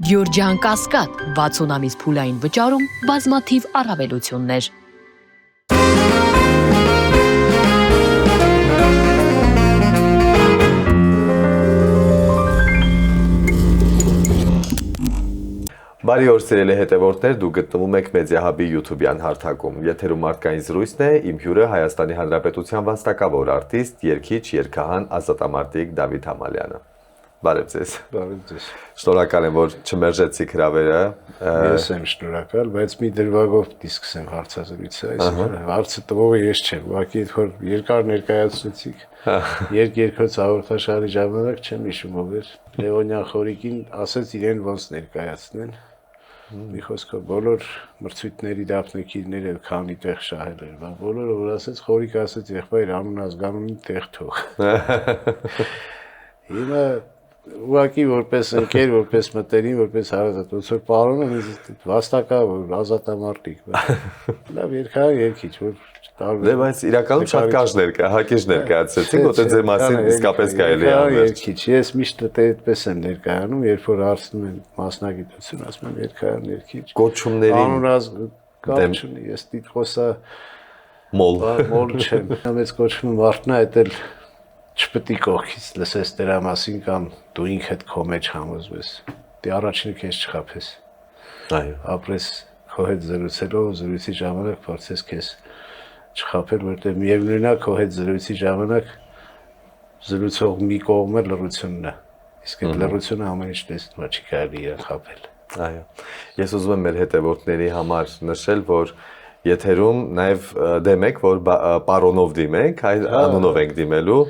Գյուրջան Կասկադ 60 ամիս փուլային վճարում բազմաթիվ առավելություններ։ Բարի օր սիրելի հետևորդներ, դուք գտնվում եք Մեդիահաբի YouTube-յան հարթակում։ Եթերում մարդկային զրույցն է, իմ հյուրը Հայաստանի Հանրապետության վաստակավոր արտիստ, երգիչ, երգահան ազատամարտիկ Դավիթ Համալյանը։ Բարև ձեզ։ Բարև ձեզ։ Շնորհակալ եմ, որ չմերժեցիք հրավերը։ Ես եմ շնորհակալ, բայց մի դրվագով պիտի սկսեմ հարցազրույցը, այսինքն հարցը տվողը ես չեմ, ուղղակի որ երկար ներկայացուցիք, երկրորդ հաղորդաշարի ժամանակ չեմ հիշում ով էր, Լևոնյան Խորիկին ասեց իրեն ոնց ներկայացնեն։ Մի խոսքով բոլոր մրցույթների դափնեկիրները քանի տեղ շահել էր, բայց բոլորը որ ասեց Խորիկ ասեց եղբայր անուն ազգանունին տեղ թող։ Հիմա ուղղակի որպես ընկեր, որպես մտերիմ, որպես հարազատ, ոնց որ պարոնը ինձ վաստակավոր, ազատամարտիկ։ Լավ երկար երկիչ, որ Դե բայց իրականում շատ կարճ հակեշ ներկայացրեցիք, որտեղ ձեր մասին իսկապես կարելի է անել։ Երկիչ, ես միշտ այդպես եմ ներկայանում, երբ որ հարցնում են մասնագիտություն, ասում եմ երկար երկիչ։ Կոչումներին կապ չունի, ես տիտղոսա մոլ չեմ։ Մեծ կոչվում Մարտնա, այդ էլ չպետք է կողքից լսես դրա մասին կամ դու ինքդ քո մեջ համոզվես։ Դե առաջինը քեզ չխաբես։ Այո։ Ապրես քո հետ զրուցելով, զրույցի ժամանակ փորձես քեզ չխաբել, որտեղ միևնույնն է քո հետ զրույցի ժամանակ զրուցող մի կողմը լռությունն է։ Իսկ այդ լռությունը ամեն ինչ տեսնում է, չի կարելի իրեն խաբել։ Այո։ Ես ուզում եմ մեր հետևորդների համար նշել, որ եթերում նաև դեմ եք, որ պարոնով դիմենք, անունով ենք դիմելու։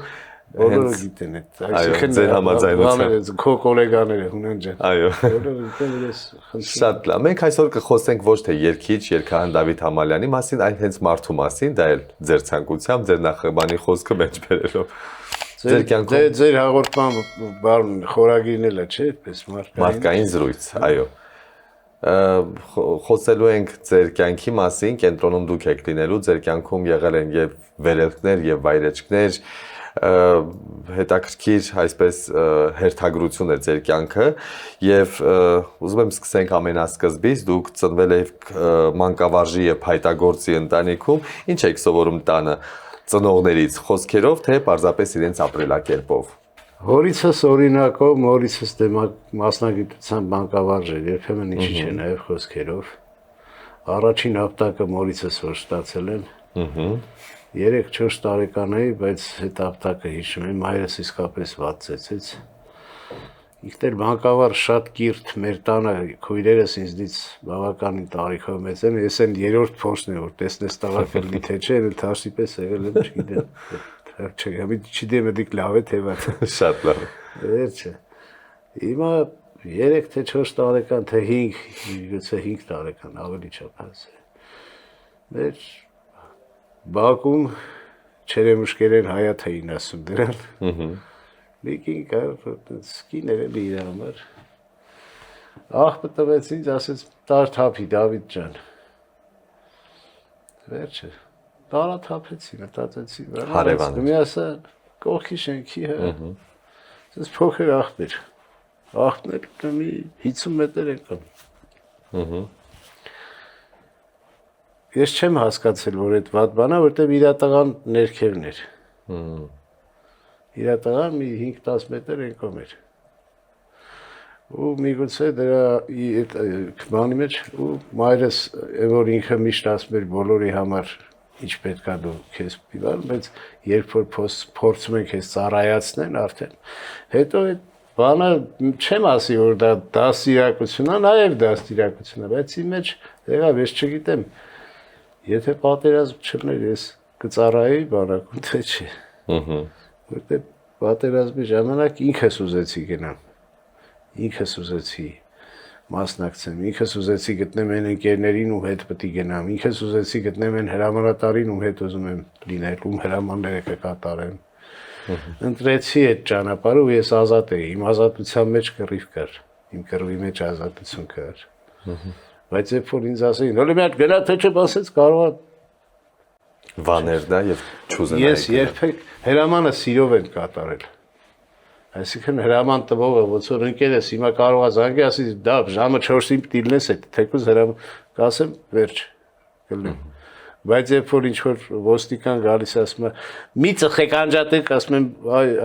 Բոլորը գիտեն այդ, այսինքն ձեր համաձայնությամբ քո գոլեգաները Հունան ջան։ Այո։ Բոլորը գիտեն, ես խնդրում։ Շատ լավ։ Մենք այսօր կխոսենք ոչ թե երգիչ, երգահան Դավիթ Համալյանի մասին, այլ հենց մարդու մասին, դա էլ ձեր ցանկությամբ, ձեր նախաբանի խոսքը մեջ բերելով։ Ձեր կյանքում ձեր հաղորդման բառն խորագիրն էլ է, չէ՞, այդպես մարդկային զրույց, այո։ Խոսելու ենք ձեր կյանքի մասին, կենտրոնում դուք եք լինելու, ձեր կյանքում եղել են եւ վերելքներ եւ վայրեջքներ, հետաքրքիր այսպես հերթագրություն է ձեր կյանքը եւ ուզում եմ սկսենք ամենասկզբից, դուք ծնվել եք մանկավարժի եւ փայտագործի ընտանիքում, ինչ եք սովորում տանը ծնողներից, խոսքերով թե պարզապես իրենց ապրելակերպով։ Հորիցս օրինակով, մորիցս մասնագիտության բանկավարժ էր, երբեմն ինչի՞ չէ նաև խոսքերով։ Առաջին հապտակը մորիցս որ ստացել եմ։ 3-4 տարեկան էի, բայց այդ հապտակը հիշում եմ, մայրս իսկապես վատ ծեծեց։ Ինքն էլ բանկավարժ շատ կիրթ, մեր տանը քույրերս ինձնից բավականին տարիքով մեծ են, ես այն երրորդ փորձն եմ, որ տեսնես տղաք լի թե չէ, էլ թաշի պես եղել եմ, չգիտեմ։ Չգիտեմ դիք լավ է թե վատ։ Շատ լավ։ Վերջը։ Հիմա 3 թե 4 տարեկան, թե 5, գուցե 5 տարեկան, ավելի չափած է։ Մեր Բաքում չերեմուշկերեն հայաթ էին ասում դրան։ Լիքին կար, սկիներ էլի իր համար։ Աղբը տվեց ինձ, ասեց տար թափի Դավիթ ջան։ Վերջը։ Տարա թափեցի, մտածեցի, հարևան։ Մի ասա կողքի շենքի, հա։ Ես փոքր աղբեր։ Աղբներ մի 50 մետր եկան։ Ես չեմ հասկացել, որ այդ վատ բան է, որտեղ իր տղան ներքևն էր։ Իր տղան մի 5-10 մետր եկом էր։ Ու միգուցե դրա այդ բանի մեջ ու մայրս, որ ինքը միշտ ասում էր բոլորի համար ինչ պետք է դու քեզ պիվար, բայց երբ որ փորձում են քեզ ծառայացնեն արդեն, հետո այդ բանը չեմ ասի, որ դա դաստիարակություն է, նաև դաստիարակություն է, բայց իմ մեջ եղավ, ես չգիտեմ, եթե պատերազմ չլներ, ես կծառայի բանակում, թե չէ։ Որտեղ պատերազմի ժամանակ ինքս ուզեցի գնամ, ինքս ուզեցի մասնակցեմ, ինքս ուզեցի գտնեմ այն ընկերներին ու հետ պետք է գնամ, ինքս ուզեցի գտնեմ այն հրամանատարին ու հետ ուզում եմ լինել, ում հրամանները կկատարեմ։ Ընտրեցի այդ ճանապարհը ու ես ազատ էի, իմ ազատության մեջ կռիվ կար, իմ կռվի մեջ ազատություն կար։ Բայց երբ որ ինձ ասեին, հələ մի հատ գնա թե չէ, ասեց կարող է վաներ դա եւ չուզենայի։ Ես երբեք հրամանը սիրով եմ կատարել։ Այսինքն հրաման տվողը ոնց որ ընկերս հիմա կարող է զանգի ասի դա ժամը 4-ին պիտի լինես այդ թեկուզ հրաման կասեմ վերջ կլինի բայց երբ որ ինչ որ ոստիկան գալիս ասում է մի ծխեք անջատեք ասում եմ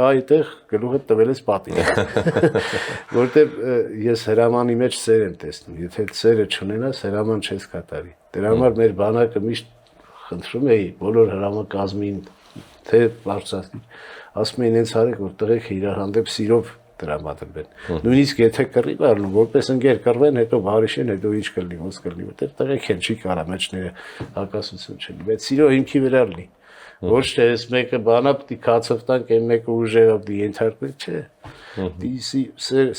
այդտեղ գլուխը տվել ես պատին որտեվ ես հրամանի մեջ սեր եմ տեսնում եթե սերը չունենաս հրաման չես կատարի դրա համար մեր բանակը միշտ խնդրում էի բոլոր հրամակազմին թե բարձրացնի ասում էին ինձ արեք որ տղեկ իրար հանդեպ սիրով տրամադրվեն նույնիսկ եթե կռիվ առնում որպես ընկեր կռվեն հետո բարիշեն հետո ինչ կլինի ոնց կլինի որտեղ տղեկ են չի կարա մեջները հակասություն չլինի բայց սիրո հիմքի վրա լինի ոչ թե այս մեկը բանա պիտի քացով տանք այն մեկը ուժերով դի ենթարկվի չէ դի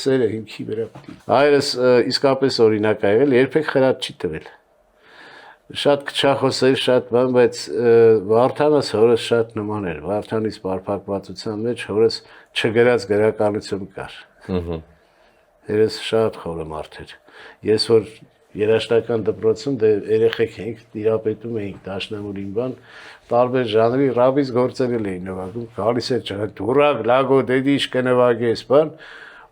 սերը հիմքի վրա պիտի այրս իսկապես օրինակ ա եղել երբեք խրատ չի տվել շատ քչախոսեր շատ բան բայց Վարդանս հորս շատ նման էր Վարդանից բարփակվածության մեջ հորս չգրած գրականություն կար երես շատ խորը մարդ էր ես որ երաշտական դպրոցում դե երեխեք էինք տիրապետում էինք դաշնամուրին բան տարբեր ժանրի ռաբից գործեր էին նվագում գալիս էր ջան դուրակ լագո դեդիշ կնվագես բան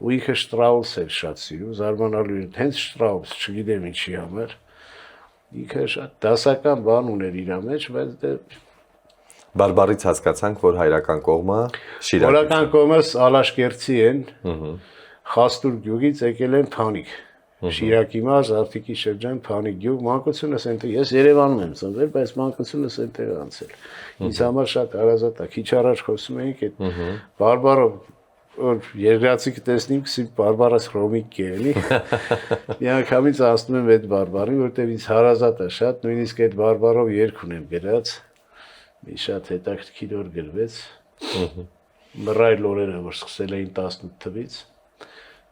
ու ինքը Շտրաուս էր շատ սիրում զարմանալու էր հենց Շտրաուս չգիտեմ ինչի համար ինքը շատ դասական բան ուներ իր մեջ, բայց դե բարբարից հասկացանք, որ հայրական կողմը Շիրակից։ Հայրական կողմը Ալաշկերտցի են։ Խաստուր գյուղից եկել են Փանիկ։ Շիրակի մարզ, Արտիկի շրջան, Փանիկ գյուղ, մանկությունս այնտեղ։ Ես Երևանում եմ ծնվել, բայց մանկությունս այնտեղ անցել։ Ինձ համար շատ հարազատ է։ Քիչ առաջ խոսում էինք այդ բարբարով որ երգացիկ տեսնիմ քսի բարբարաս ռոմիկ էլի միանգամից ասում եմ այդ բարբարին որտեվ ինձ հարազատ է շատ նույնիսկ այդ բարբարով երգ ունեմ գրած մի շատ հետաքրքիր օր գրվեց մռայլ օրերը որ սկսել էին 18 թվից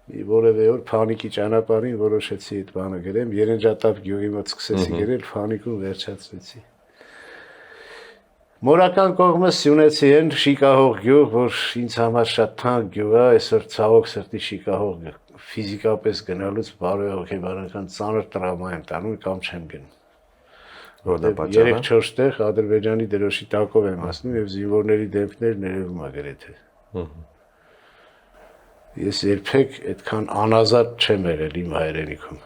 մի որևէ օր Փանիկի ճանապարհին որոշեցի այդ բանը գրեմ Երենջատապ գյուղի մոտ սկսեցի գրել Փանիկում վերջացրեցի Մորական կողմը Սյունեցի են Շիկահող գյուղ, որ ինձ համար շատ թանկ գյուղ է, այսօր ցավոք սրտի Շիկահող ֆիզիկապես գնալուց բարոյ հոգեբանական ծանր տրավմա եմ տանում կամ չեմ գնում։ Որտեղ 3-4 տեղ Ադրբեջանի դրոշի տակով եմ հասնում եւ զինվորների դեմքներ ներվում է գրեթե։ Ես երբեք այդքան անազատ չեմ եղել իմ հայրենիքում։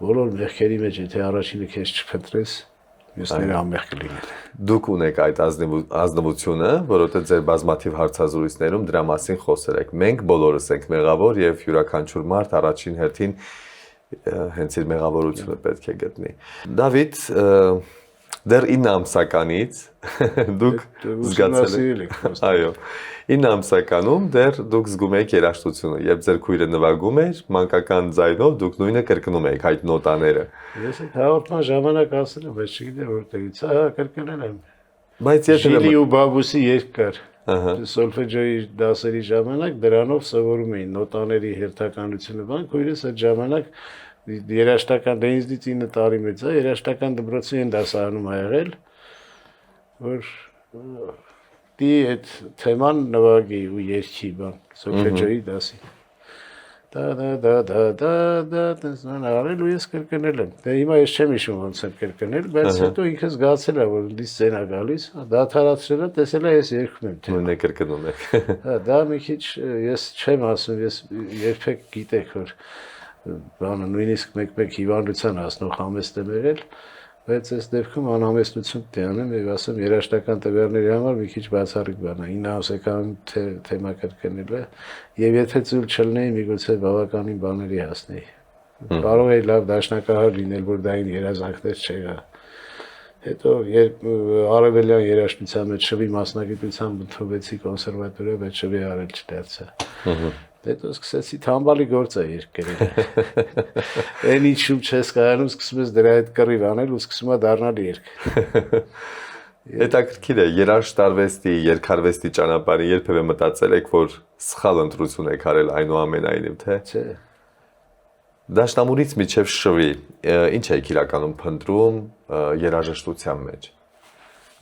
Բոլոր մեղքերի մեջ եթե առաջինը քեզ չփնտրես Մյուսները ամեղ կլինեն։ Դուք ունեք այդ ազնվությունը, որովհետև ձեր բազմաթիվ հարցազրույցներում դրա մասին խոսել եք։ Մենք բոլորս ենք մեղավոր եւ յուրաքանչյուր մարդ առաջին հերթին հենց իր մեղավորությունը պետք է գտնի։ Դավիթ, դեռ 9 ամսականից դուք զգացել եք, այո, 9 ամսականում դեռ դուք զգում եք երաժշտությունը, երբ ձեր քույրը նվագում էր, մանկական ձայնով դուք նույնը կրկնում եք այդ նոտաները։ Ես այդ հաղորդման ժամանակ ասել եմ, բայց չգիտեմ որտեղից, կրկնել եմ։ Բայց ես Ժիլի ու Բաբուսի երգ կար։ Սոլֆեջոյի դասերի ժամանակ դրանով սովորում էին նոտաների հերթականությունը, բան քույրս այդ ժամանակ երաժշտական դե ինձնից 9 տարի մեծ է, երաժշտական դպրոցի են դասարանում ա եղել, որ դի այդ թեման նվագի ու երգի բան, Սոլֆեջոյի դասի։ Դա արել ու ես կրկնել եմ։ Դե հիմա ես չեմ հիշում ոնց եմ կրկնել, բայց հետո ինքս զգացել եմ, որ դի սցենա գալիս, դադարացրել եմ, տեսել եմ ես երգում եմ։ Նույնը կրկնում եք։ Հա, դա մի քիչ ես չեմ ասում, ես երբեք գիտեք որ բանը նույնիսկ մեկ-մեկ հիվանդության հասնող համեստ եմ եղել, բայց այս դեպքում անհամեստություն պետք է անեմ եւ ասեմ երաժշտական տվյալների համար մի քիչ բացառիկ բան է 9 ամսական թեմա կրկնելը եւ եթե ծույլ չլնեի միգուցե բավականին բաների հասնեի կարող էի լավ դաշնակահար լինել որ դա ին երազանքներ չեղա հետո երբ արևելյան երաժշտության մեջ շվի մասնագիտությամբ ընդունվեցի կոնսերվատորիա բայց շվի արել չդարձա Հետո սկսեցի թամբալի գործը երգ գրել։ Այն ինչու չես կարողանում սկսում ես դրա հետ կռիվ անել ու սկսում է դառնալ երգ։ Հետաքրքիր է, երաժշտարվեստի, երգարվեստի ճանապարհին երբևէ մտածել եք, որ սխալ ընտրություն եք արել այնուամենայնիվ, թե։ Չէ։ Դաշնամուրից միջև շվի, ինչ եք իրականում փնտրում երաժշտության մեջ։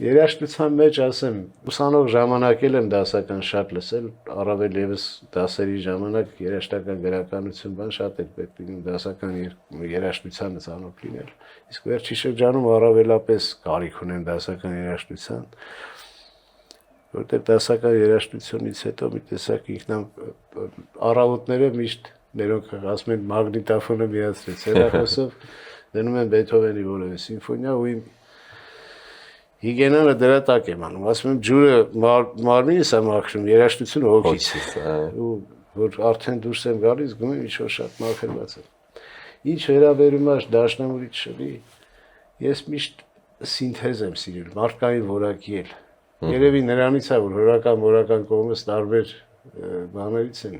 Երաժշտության մեջ ասեմ, ուսանող ժամանակ եմ դասական շատ լսել, առավել եւս դասերի ժամանակ երաժշտական գրականություն բան շատ էր պետք լինում դասական երաժշտությանը ծանոթ լինել։ Իսկ վերջի շրջանում առավելապես կարիք ունեմ դասական երաժշտության։ որտեղ դասական երաժշտությունից հետո մի տեսակ ինքնամ առավոտները միշտ ներոնք ասում են մագնիտոֆոնը միացրեց, հեռախոսով դնում են Բեթհովենի որևէ սիմֆոնիա ու իմ հիգենանը դրա տակ եմ անում, ասում եմ ջուրը մարմինս է մաքրում, երաժշտությունը հոգից ու որ արդեն դուրս եմ գալիս, գնում եմ ինչ-որ շատ մաքրված եմ։ Ինչ վերաբերում է դաշնամուրից շլի, ես միշտ սինթեզ եմ սիրել, մարդկային որակի էլ։ Երևի նրանից է, որ հորական կողմս տարբեր բաներից են։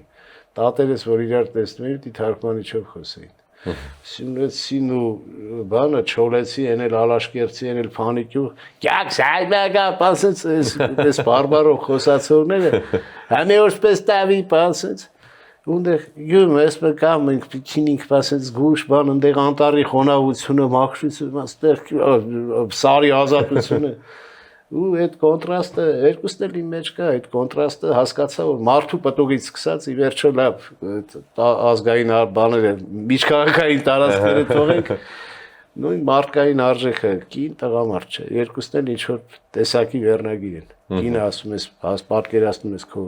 Տատերս, որ իրար տեսնում էին, դի թարգմանիչով խոսեին։ Սինեցին ու բանը չոլեցի, են էլ ալաշկերտի, են էլ փանիկյու, կյակ սայբագա, պասենց այս բարբարով խոսացողները, համե որպես տավի պասենց, ունդեղ գյում ես մկամ ենք պիքինինք պասենց գուշ բան, ընդեղ անտարի խոնավությունը, մաքրությունը, ստեղ սարի ազատությունը, ու այդ կոնտրաստը, երկուսն էլ իմ մեջ կա, այդ կոնտրաստը հասկացա, որ մարդու պտուղից սկսած ի վերջո լավ ազգային բաները, միջքաղաքային տարածքները թողենք, նույն մարդկային արժեքը կին տղամարդ չէ, երկուսն էլ ինչ-որ տեսակի վերնագիր են, կինը ասում ես, պատկերացնում ես քո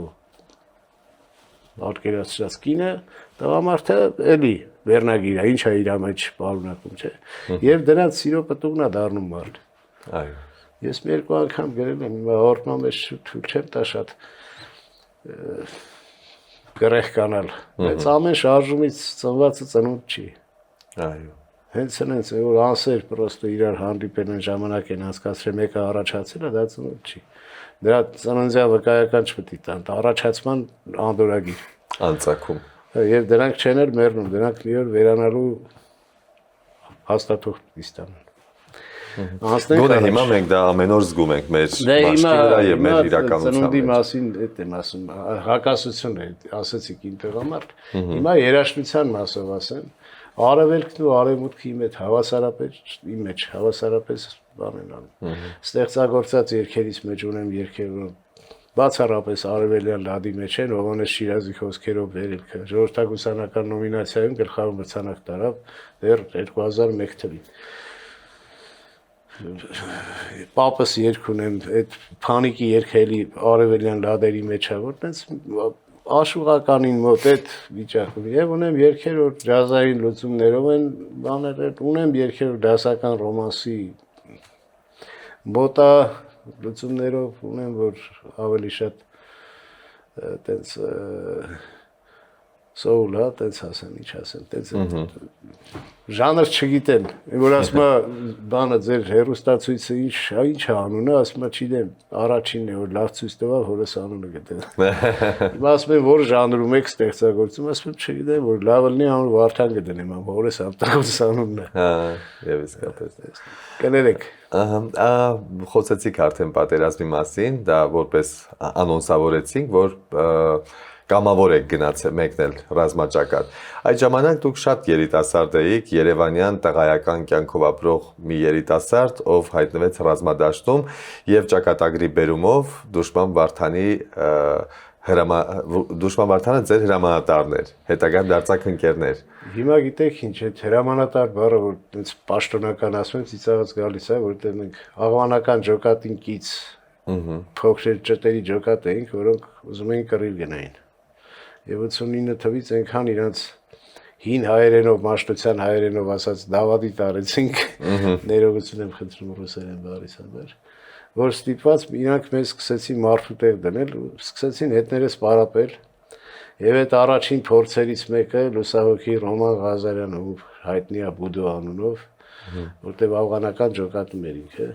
պատկերացրած կինը, տղամարդը էլի վերնագիր է, ինչ է իր մեջ պարունակում, չէ, և դրանց սիրո պտուղն է դառնում մարդ։ Այո։ Ես մի երկու անգամ գրել եմ, հիմա հորտման մեջ թույլ չեմ տա շատ գրեղ կանալ, բայց ամեն շարժումից ծնվածը ծնունդ չի։ Այո։ Հենց հենց որ անսեր պրոստը իրար հանդիպել են ժամանակ են անցկացրել, մեկը առաջացել է, դա ծնունդ չի։ Դրա ծննդյան վկայական չպետք է տան, առաջացման անդորագիր։ Անցակում։ Եվ դրանք չեն էլ մեռնում, դրանք մի օր վերանալու հաստատող ստանան։ Գոնե հիմա մենք դա ամեն օր զգում ենք մեր մաշկի վրա եւ մեր իրականության ծնունդի մեջ։ մասին այդ եմ ասում, հակասություն է, ասեցիք իմ տղամարդ։ Հիմա երաժշտության մասով ասեմ, արևելքն ու արևմուտքը իմ մեջ հավասարապես բան են անում։ Ստեղծագործած երգերից մեջ ունեմ երգեր, որ բացառապես արևելյան լադի մեջ են, Հովհաննես Շիրազի խոսքերով վերելքը։ Ժողովրդագուսանական նոմինացիայում գլխավոր մրցանակ տարավ դեռ 2001 թվականին։ Պապս երգ ունեմ, այդ փանիկի երգը էլի արևելյան լադերի մեջ է, որ տենց աշուղականին մոտ այդ վիճակում եւ ունեմ երգեր, որ ջազային լուծումներով են բաներ, ունեմ երգեր, որ դասական ռոմանսի մոտա լուծումներով ունեմ, որ ավելի շատ տենց soul, հա, տենց ասեմ, ինչ ասեմ, տենց ժանր չգիտեմ, որ ասում բանը ձեր հերոստացույցը ինչ է անունը, ասում չգիտեմ, առաջինն է, որ լավ ցույց տվավ, հորս անունը գտել։ Հիմա ասում են, որ ժանրում եք ստեղծագործում, ասում եմ, չգիտեմ, որ լավ լինի անուն Վարդան կդնեմ, հորս ամտակոց անունն է։ Հա, եւ իսկապես։ Կներեք։ Ահա, խոսեցիք արդեն պատերազմի մասին, դա որպես անոնսավորեցինք, որ կամավոր եք գնացել մեկնել ռազմաճակատ։ Այդ ժամանակ դուք շատ երիտասարդ էիք, երևանյան տղայական կյանքով ապրող մի երիտասարդ, ով հայտնվեց ռազմադաշտում եւ ճակատագրի բերումով դուշման Վարդանը ձեր հրամանատարն էր, հետագայում դարձաք ընկերներ։ Հիմա գիտեք ինչ, այդ հրամանատար բառը, որ այնց պաշտոնական ասում են, ծիծաղած գալիս է, որտեղ մենք աղվանական ջոկատին կից փոքր ճտերի ջոկատ էինք, որոնք ուզում էին կռիվ գնային։ Եվ 89 թվից այնքան իրանց հին հայերենով, մաշտության հայերենով ասած դավադի տարեցինք, ներողություն եմ խնդրում ռուսերեն բառից համար, որ ստիպված իրանք մեզ սկսեցին մարդու տեղ դնել, սկսեցին հետներս պարապել, եւ այդ առաջին փորձերից մեկը լուսահոգի Ռոման Ղազարյանը, ով հայտնի է Բուդո անունով, որտեղ աֆղանական ջոկատում էր ինքը,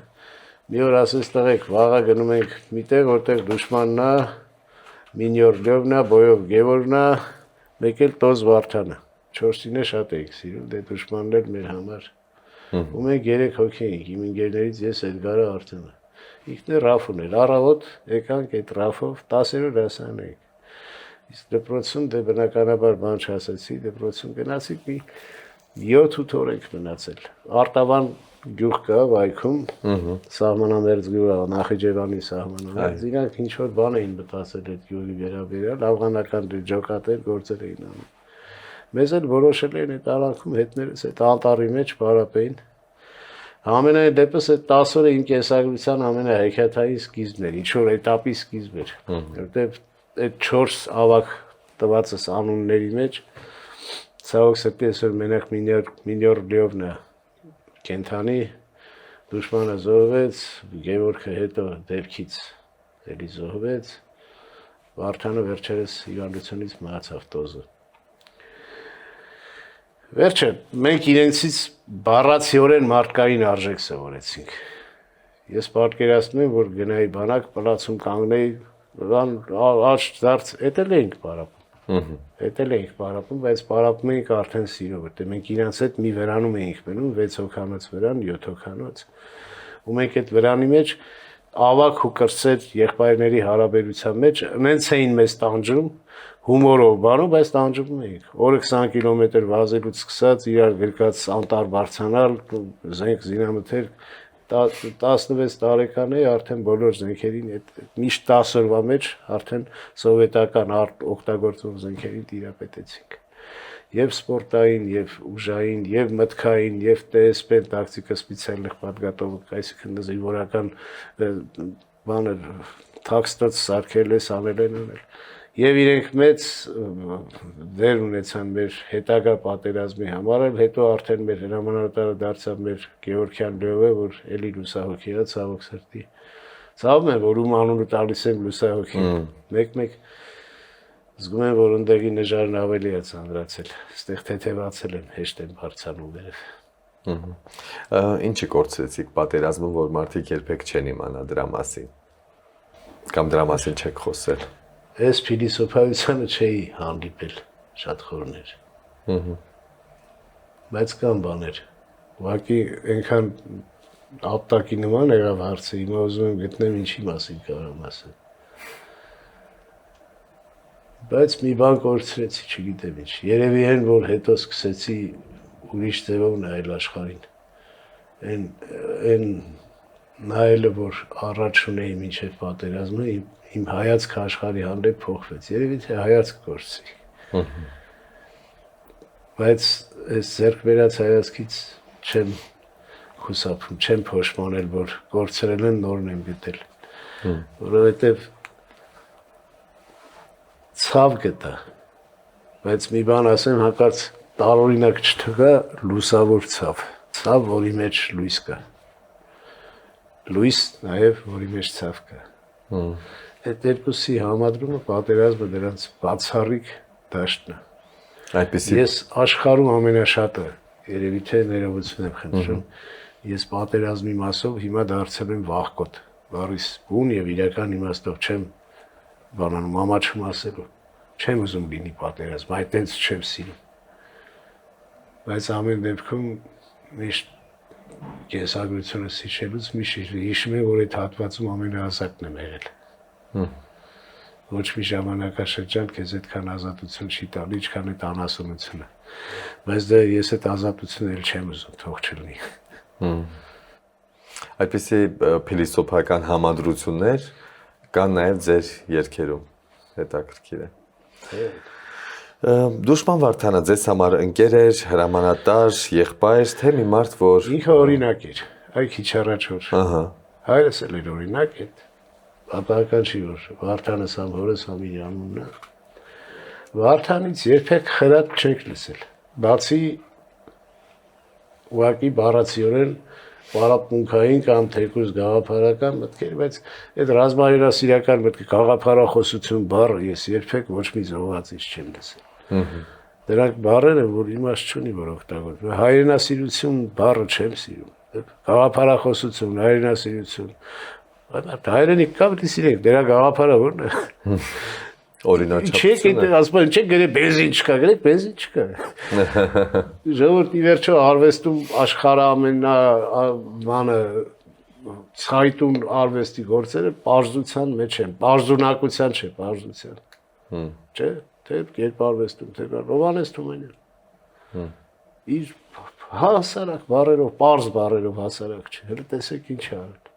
մի օր ասեց տղեկ, վաղը գնում ենք միտեղ, որտեղ դուշմանն է, Մինյոր Լևնա, Բոյով Գևորնա, մեկ էլ Տոզ Վարդանը, 4-ին է շատ էինք սիրում, դե դուշմանն էլ մեր համար, ու մենք 3 հոգի էինք, իմ ընկերներից ես Էդգարը Արտեմը, ինքն է Ռաֆ ուներ, առավոտ եկանք այդ Ռաֆով 10-րդ դասարան էինք, իսկ դպրոցում դե բնականաբար բան չասեցի, դպրոցում գնացիք մի 7-8 օր ենք մնացել, Արտավան գյուղ կա վայքում, սահմանամերձ գյուղ է, Նախիջևանի սահմանամերձ, իրանք ինչ-որ բան էին մտածել այդ գյուղի վերաբերյալ, աֆղանական ջոկատեր գործեր էին անում։ Մեզ էլ որոշել էին այդ արանքում հետներս այդ անտառի մեջ պարապեին, Ամենայն դեպս այդ 10 օրը իմ կենսագրության ամենահեքիաթային սկիզբն էր, ինչ որ էտապի սկիզբ էր, որտեղ այդ 4 ավակ տվածս անունների մեջ ցավոք սրտի այսօր մենակ Մինյոր Լեովնա կենթանի դուշմանը զոհվեց, Գևորգը հետո դեպքից էլի զոհվեց, Վարդանը վերջերս հիվանդությունից մահացավ տոզը։ Վերջը մենք իրենցից բառացիորեն մարդկային արժեք սովորեցինք։ Ես պատկերացնում եմ, որ գնայի բանակ պլացում կանգնեի, աչք դարձ, էտել էինք պարապում։ Էտել էինք պարապում, բայց պարապում էինք արդեն սիրով, որտեղ մենք իրանց հետ մի վրանում էինք մնում, 6 հոգանոց վրան, 7 հոգանոց։ Ու մենք այդ վրանի մեջ ավակ ու կրսեր եղբայրների հարաբերության մեջ նենց էին մեզ տանջում, հումորով բանում, բայց տանջում էինք։ Օրը 20 կիլոմետր վազելուց սկսած իրար գրկած անտառ բարձանալ, զենք զինամթեր 16 տարեկան էի արդեն բոլոր զենքերին այդ միշտ 10 օրվա մեջ արդեն սովետական օգտագործող զենքերին տիրապետեցինք։ Եվ սպորտային, եւ ուժային, եւ մտքային, եւ ՏՍՊ տակտիկա սպეციальных подготовок, այսինքն զինվորական բանը տաքստած սարքել ես անել են անել։ Եվ իրենք մեծ դեր ունեցան մեր հետագա պատերազմի համար, հետո արդեն մեր հրամանատարը դարձավ մեր Գևորգյան Լեովը, որ էլի լուսահոգի է, ցավոք սրտի։ Ցավում եմ, որ ում անունը տալիս եմ լուսահոգի։ Մեկ-մեկ զգում եմ, որ ընդեղի նժարն ավելի է ծանրացել, այստեղ թեթևացել են, հեշտ են բարձանում վերև։ Ինչի կորցրեցիք պատերազմում, որ մարդիկ երբեք չեն իմանա դրա մասին։ Կամ դրա մասին չեք խոսել։ Այս փիլիսոփայությանը չէի հանդիպել շատ խորներ։ Բայց կան բաներ։ Ուղղակի այնքան ապտակի նման եղավ հարցը, հիմա ուզում եմ գտնեմ ինչի մասին կարամ ասել։ Բայց մի բան կորցրեցի, չգիտեմ ինչ։ Երևի են, որ հետո սկսեցի ուրիշ ձևով նայել աշխարհին։ Այն նայելը, որ առաջ ունեի մինչև պատերազմը, իմ հայացքը աշխարհի հանդեպ փոխվեց։ Երևի թե հայացք կորցրի։ Բայց այս ձեռք բերած հայացքից չեմ խուսափում, չեմ փոշմանել, որ կորցրել են, նորն եմ գտել։ Որովհետև ցավ գտա, բայց մի բան ասեմ, հանկարծ տարօրինակ չթվա լուսավոր ցավ, որի մեջ լույս կա, լույս նաև որի մեջ ցավ կա։ Այդ երկուսի համադրումը պատերազմը դրանց բացառիկ դաշտն է։ Այդպեսի Ես աշխարհում ամենաշատը, երևի թե ներողություն եմ խնդրում, ես պատերազմի մասով հիմա դարձել եմ վախկոտ, բառիս բուն եւ իրական իմաստով չեմ բանանում, ամաչում ասելու, չեմ ուզում լինի պատերազմ, այտենց չեմ սիրում։ Բայց ամեն դեպքում միշտ կենսագրությունը սիշելուց միշտ հիշում եմ, որ այդ հատվածում ամենահասակն եմ եղել։ Ոչ մի ժամանակաշրջան քեզ այդքան ազատություն չի տալի, ինչքան այդ անասունությունը։ Բայց դա ես այդ ազատությունը էլ չեմ ուզում, թող չլինի։ Այդպեսի փիլիսոփական համադրություններ կան նաև ձեր երգերում, հետաքրքիր է։ Դուշման Վարդանը ձեզ համար ընկեր էր, հրամանատար, եղբայր, թե մի մարդ, որ ինքը օրինակ էր, այ քիչ առաջ որ։ Հայրս էլ էր օրինակ է։ Պատահական չի որ Վարդանը սամ հորս համի անունն է։ Վարդանից երբեք խրատ չեք լսել։ Բացի ուղղակի բառացիորեն պարապմունքային կամ թեկուզ գաղափարական մտքեր, բայց այդ ռազմահերասիրական մտքը գաղափարախոսություն բառը ես երբեք ոչ մի զոհվածից չեմ լսել։ Դրանք բառեր են, որ իմաստ չունի, որ օգտագործվում։ Հայրենասիրություն բառը չեմ սիրում։ Գաղափարախոսություն, հայրենասիրություն։ Հայրենիք կա պետք է սիրենք, դրա գաղափարը ո՞րն է։ օրինաչափությունը։ Ասում չեք գրել բենզին չկա, գրեք բենզին չկա։ Ժողովրդի վերջո արվեստում աշխարհը ամենաբանը ցայտուն արվեստի գործերը պարզության մեջ են, պարզունակության չէ, պարզության։ Չէ, թե կերպարվեստում, թե Հովհաննես Թումանյան։ Իր հասարակ բառերով, պարզ բառերով հասարակ չէ, հենց տեսեք ինչ է արել։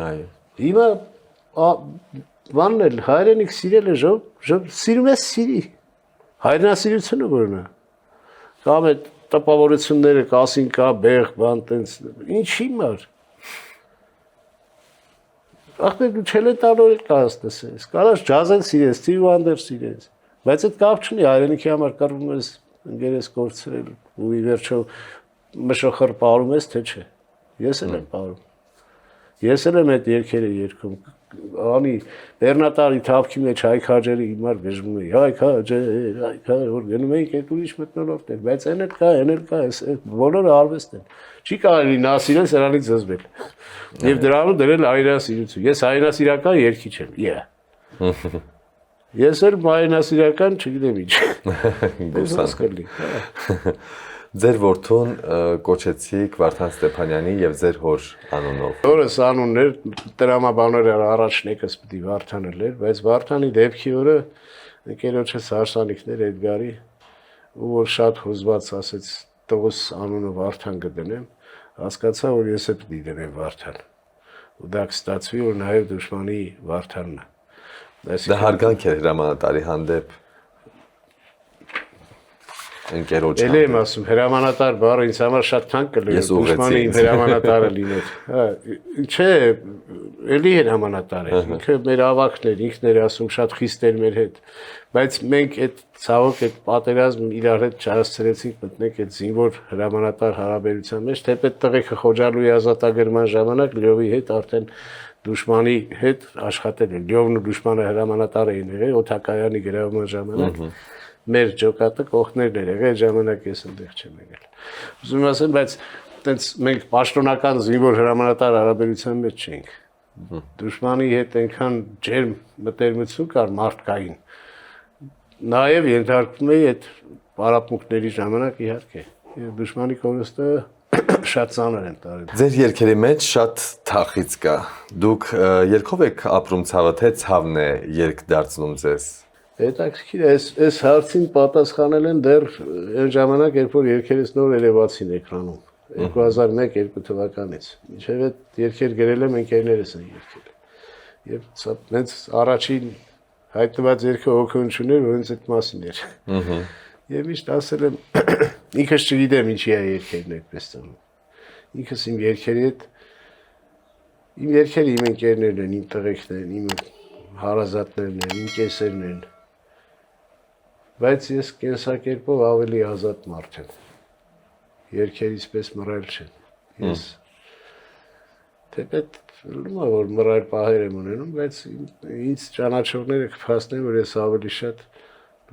Այո։ Հիմա բանն էլ հայրենիք սիրել է սիրում է սիրի։ Հայրենասիրությունը որն է։ Կամ այդ տպավորությունները կասին կա բեղ բան տենց ինչի մար ախտեր դու չելետալոր կաս տեսես կարաս ջազել սիրես Stevie Wonder սիրես բայց այդ կապ չունի հայրենիքի համար կռվում ես ընկերես կորցրել ու ի վերջո մշոխր պարում ես թե չէ ես էլ եմ պարում ես էլ եմ այդ երգերը երգում անի բեռնատարի թափքի մեջ հայքաջերի հիմար բժվում էի հայքաջեր որ գնում էինք այդ ուրիշ մտնոլորտ էր բայց այն էլ կա բոլորը արվեստ են չի կարելի նա սիրել սրանից զզվել եւ դրանով դրել հայրենասիրություն ես հայրենասիրական երգիչ եմ ես էլ հայրենասիրական չգիտեմ ինչ գուսան Ձեր որդուն կոչեցիք Վարդան Ստեփանյանի եւ ձեր հոր անունով։ Օրս անուններ տրամաբանները առաջն եկս պիտի Վարդանը լեր, բայց Վարդանի դեպքի օրը ընկերոջս հարսանիքներ Էդգարի ու որ շատ հուզված ասեց տողս անունը Վարդան կդնեմ, հասկացա որ ես էլ պիտի դնեմ Վարդան։ Ու դա կստացվի որ նաեւ դժմանի Վարդանն է։ Դա հարգանք է հրամանատարի հանդեպ ընկերոջ Էլ եմ ասում հրամանատար բառը ինձ համար շատ թանկ կլիներ դժմանը իմ հրամանատարը լիներ հա չէ էլի հրամանատար է ինքը մեր ավակն էր ինքն էր ասում շատ խիստ էր մեր հետ բայց մենք այդ ցավոք այդ պատերազմը իրար հետ չհասցրեցինք մտնենք այդ զինվոր հրամանատար հարաբերության մեջ թեպետ տղեկը Խոջալուի ազատագրման ժամանակ Լյովի հետ արդեն դժմանի հետ աշխատել են Լյովն ու դժմանը հրամանատար էին եղել օթակայանի գրավման ժամանակ մեր ջոկատը կողքներն էր եղել ժամանակ ես այնտեղ չեմ եղել ուզում ասեմ բայց տենց մենք պաշտոնական զինվոր հրամանատար հարաբերության մեջ չենք դժմանի հետ այնքան ջերմ մտերմություն կար մարդկային նաև ենթարկվում է այդ պարապմունքների ժամանակ իհարկե եւ դժմանի կորստը շատ ծանր են տարել Ձեր երգերի մեջ շատ թախից կա դուք երգով եք ապրում ցավը թե ցավն է երգ դարձնում ձեզ Հետաքրքիր է, այս հարցին պատասխանել են դեռ այն ժամանակ, երբ որ երգերս նոր երևացին էկրանում, 2001-2 թվականից։ Մինչև այդ երգեր գրել եմ ընկերներս են երգել։ Եվ հենց առաջին հայտնված երգը հոգունչուներ, որ հենց այդ մասին էր։ Եվ միշտ ասել եմ, ինքս չգիտեմ ինչի է երգերն այդպես ծնում։ Ինքս իմ երգերի հետ իմ երգերը իմ ընկերներն են, իմ տղեկներն են, իմ հարազատներն են, իմ կեսերն են։ Բայց ես կենսակերպով ավելի ազատ մարդ եմ։ Երգերից պես մռայլ չեմ։ Ես թեպետ լույսը որ մռայլ պահեր եմ ունենում, բայց ինձ ճանաչողները կփաստեն, որ ես ավելի շատ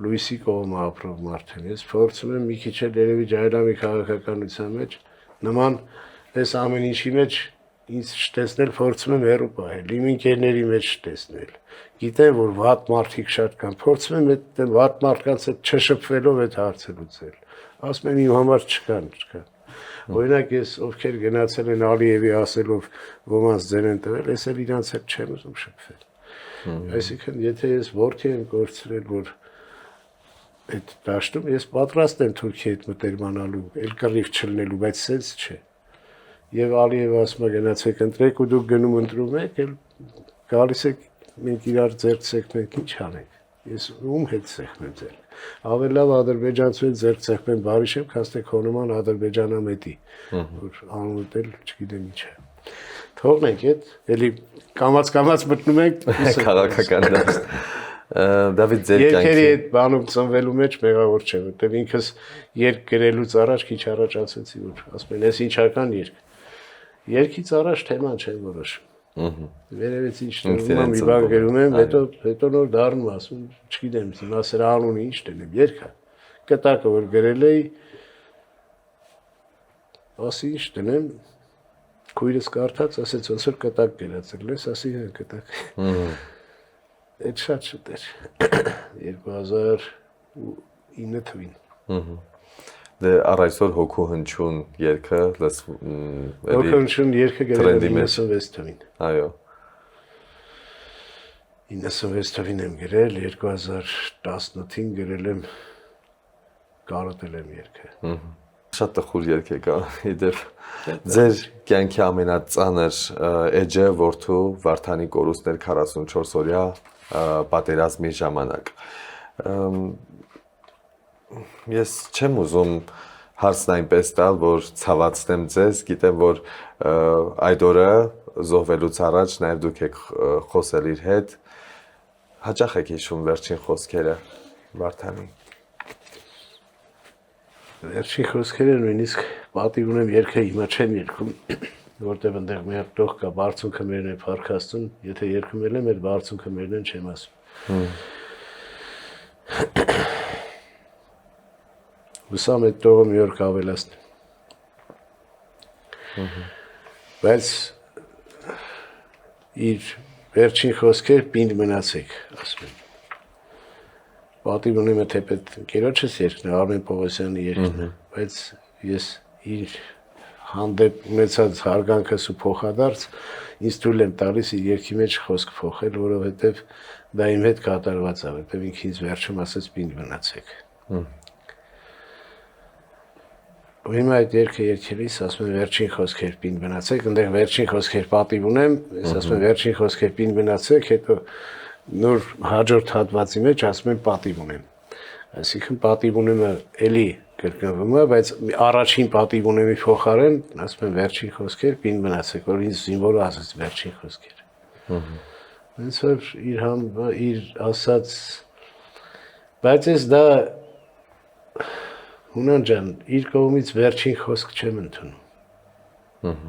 լույսի կողմը ապրող մարդ եմ։ Ես փորձում եմ մի քիչ էլ երևի ջայլամի քաղաքականության մեջ նման այս ամեն ինչի մեջ ինձ չտեսնել փորձում եմ հեռու պահել, իմ ընկերների մեջ չտեսնել։ Գիտեմ, որ վատ մարդիկ շատ կան, փորձում եմ այդ վատ մարդկանց հետ չշփվելով այդ հարցը լուծել։ Ասում եմ իմ համար չկան։ Օրինակ ես ովքեր գնացել են Ալիևի ասելով ոմանց ձեր են տվել, ես էլ իրանց հետ չեմ ուզում շփվել։ Այսինքն, եթե ես որդի եմ կորցրել, որ այդ դաշտում ես պատրաստ եմ Թուրքիի հետ մտերմանալու, էլ կռիվ չլնելու, բայց սենց չէ։ Եվ Ալիևը ասում է գնացեք ընտրեք ու դուք գնում ընտրում եք, էլ գալիս եք մենք իրար ձեռք ցեխնենք, ինչ անենք։ Ես ում հետ ցեխնեմ ձեռք։ Ավելի լավ ադրբեջանցու հետ ձեռք ցեխնեմ բարի շեմ, քան թե քո նման ադրբեջանամետի, որ անունը էլ չգիտեմ ինչ է։ Թողնենք այդ, էլի կամած մտնում ենք քաղաքական դաշտ։ Դավիթ ձեր կյանքի Երկերի այդ բանում ծնվելու մեջ մեղավոր չեմ, որտեղ ինքս երկ գրելուց առաջ քիչ առաջ ասեցի, որ ասում են, «Էս ինչական երկ»։ Երկից առաջ թեման չեմ որոշում։ Վերևից ինչ դնում եմ, մի բան գրում եմ, հետո նոր դառնում ասում, չգիտեմ, հիմա սրա անունը ինչ դնեմ, երգա։ Կտակը որ գրել էի, ասի ինչ դնեմ, քույրս կարդաց, ասեց ոնց որ կտակ գրածել ես, ասի հա կտակ։ Այդ շատ շուտ էր 2009 թվին։ Դե առայսօր հոգու հնչյուն երգը Հոգու հնչյուն երգը գրել եմ 96 թվին։ Այո 96 թվին եմ գրել, 2018-ին գրել եմ կարոտել եմ երգը։ Շատ տխուր երգ է կա, իդեպ ձեր կյանքի ամենածանր էջը որդու Վարդանի կորուստներ 44 օրյա պատերազմի ժամանակ։ Ես չեմ ուզում հարցն այնպես տալ, որ ցավացնեմ ձեզ, գիտեմ, որ այդ օրը զոհվելուց առաջ նաև դուք եք խոսել իր հետ, հաճախ եք հիշում վերջին խոսքերը Վարդանի։ Վերջին խոսքերը նույնիսկ պատիվ ունեմ երգը հիմա չեմ երգում, որտեղ այնտեղ մի հատ տող կա, բարձունքը մերն է փառքաստուն, եթե երգում եմ, այդ բարձունքը մերն են չեմ ասում։ Հուսամ այդ տողը մի օր կավելացնեմ։ Բայց իր վերջին խոսքեր պինդ մնացեք, ասում եմ։ Պատիվ ունեմ թեպետ ընկերոջս երգն է, Արմեն Պողոսյանի երգն է, բայց ես իր հանդեպ ունեցած հարգանքս ու փոխադարձ ինձ թույլ եմ տալիս իր երգի մեջ խոսք փոխել, որովհետև դա իմ հետ կատարված է, որտեղ ինքը ինձ վերջում ասեց պինդ մնացեք։ Ու հիմա այդ երգը երգելիս ասում եմ վերջին խոսքեր պինդ մնացեք, այնտեղ վերջին խոսքեր պատիվ ունեմ, ես ասում եմ վերջին խոսքեր պինդ մնացեք, հետո նոր հաջորդ հատվածի մեջ ասում եմ պատիվ ունեմ։ Այսինքն պատիվ ունեմը էլի կրկնվում է, բայց առաջին պատիվ ունեմի փոխարեն ասում եմ վերջին խոսքեր պինդ մնացեք, որ ինձ զինվորը ասաց վերջին խոսքեր։ Ոնց որ իր ասած, բայց ես դա Հունան ջան, իր կողմից վերջին խոսք չեմ ընդունում։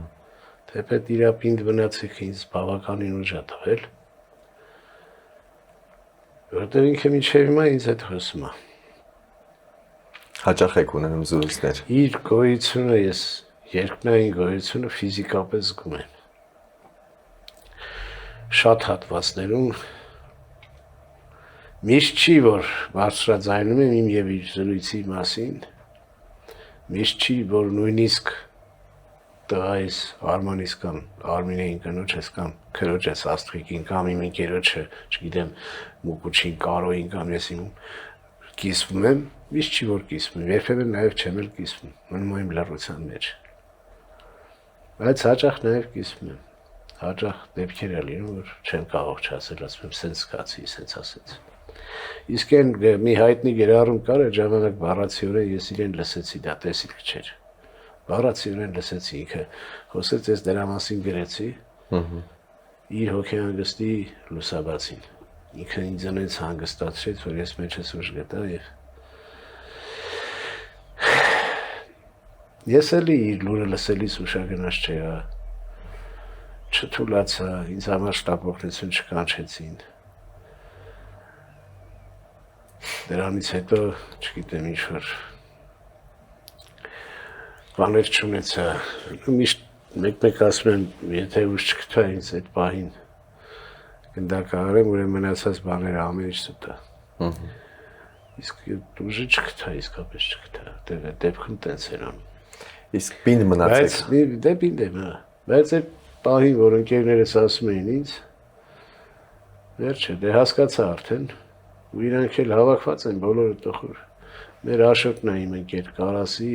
Թեպետ իր պինդ մնացեք ինձ բավականին ուժ է տվել, որտեղ ինքը մինչև հիմա ինձ հետ խոսում է։ Հաճախ եք ունենում զրույցներ։ Իր գոյությունը ես երկնային գոյությունը ֆիզիկապես զգում եմ։ Շատ հատվածներում միշտ չի, որ բարձրաձայնում եմ իմ եւ իր զրույցի մասին, միշտ չի, որ նույնիսկ տղայիս Արմանիս կամ Արմինեին կնոջս կամ քրոջս Աստղիկին կամ իմ ընկերոջը, չգիտեմ, Մուկուչին, Կարոյին կամ ես իմ կիսվում եմ, միշտ չի, որ կիսվում եմ, երբևէ նաեւ չեմ էլ կիսվում, մնում եմ լռության մեջ։ Բայց հաճախ նաեւ կիսվում եմ, հաճախ դեպքեր է լինում, որ չեմ կարող չասել, ասում եմ, սենց զգացի, սենց ասեց։ Իսկ այն մի հայտնի գերառում կար, այդ ժամանակ բառացիորեն ես իրեն լսեցի, դա տեսիլք չէր։ Բառացիորեն լսեցի, ինքը խոսեց, ես դրա մասին գրեցի, իր հոգեհանգստի լուսաբացին։ Ինքը ինձ այնց հանգստացրեց, որ ես մեջս ուժ գտա եւ ես էլի իր լուրը լսելիս ուշագնաց չեղա, չթուլացա, ինձ համար շտապօգնություն չկանչեցին։ Դրանից հետո, չգիտեմ, ինչ-որ բաներ չունեցա, միշտ մեկ-մեկ ասում եմ, եթե ուժ չգտա ինձ այդ պահին գնդակահարեմ, ուրեմն մնացած բաները ամեն ինչ ստա։ Իսկ ուժը չգտա, իսկապես չգտա, դեպքում տենց էր անում։ Իսկ պինդ մնացեք։ Բայց դե պինդ եմ, բայց այդ պահին, որ ընկերներս ասում էին ինձ, վերջը, դե հասկացա արդեն, ու իրանք էլ հավաքված են բոլորը տխուր։ Մեր Աշոտն է իմ ընկեր Կարասի,